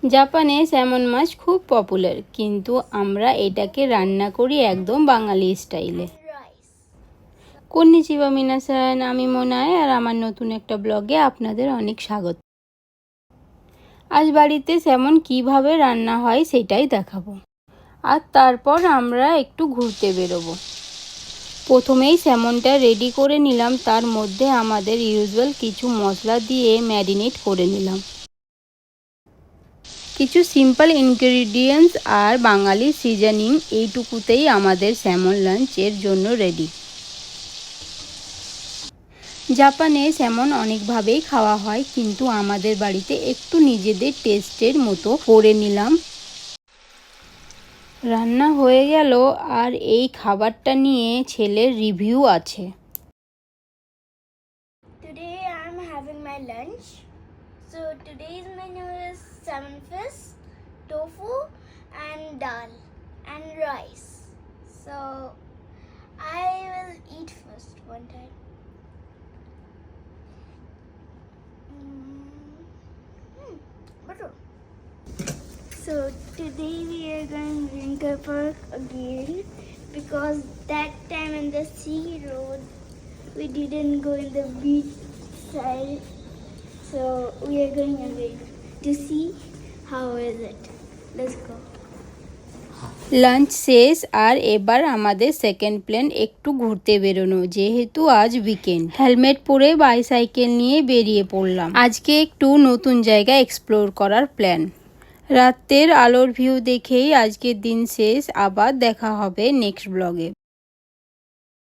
জাপানে স্যামন মাছ খুব পপুলার, কিন্তু আমরা এটাকে রান্না করি একদম বাঙালি স্টাইলে। কন্নিচিবা মিনাসান, আমি মোনায়, আর আমার নতুন একটা ব্লগে আপনাদের অনেক স্বাগত। আজ বাড়িতে স্যামন কিভাবে রান্না হয় সেটাই দেখাবো, আর তারপর আমরা একটু ঘুরতে বেরোবো। প্রথমেই স্যামনটা রেডি করে নিলাম, তার মধ্যে আমাদের ইউজুয়াল কিছু মশলা দিয়ে ম্যারিনেট করে নিলাম। কিছু সিম্পল ইনগ্রিডিয়েন্টস আর বাঙালি সিজনিং, এইটুকুতেই আমাদের স্যামন লাঞ্চের জন্য রেডি। জাপানে স্যামন অনেকভাবেই খাওয়া হয়, কিন্তু আমাদের বাড়িতে একটু নিজেদের টেস্টের মতো করে নিলাম। রান্না হয়ে গেল, আর এই খাবারটা নিয়ে ছেলের রিভিউ আছে। Today I'm having my lunch. So today's menu is salmon fish, tofu and dal and rice. So I will eat first one time. Butter. So today we are going to Rinker Park again, because that time in the sea road we didn't go in the beach side. So we are going again to see how is it. Let's go. Lunch শেষ, আর এবার আমাদের second plan একটু ঘুরতে বেরোনো, যেহেতু আজ weekend. Helmet পরে bicycle নিয়ে বেরিয়ে পড়লাম। আজকে একটু নতুন জায়গা এক্সপ্লোর করার প্ল্যান। রাতের আলোর ভিউ দেখেই আজকের দিন শেষ, আবার দেখা হবে নেক্সট ব্লগে।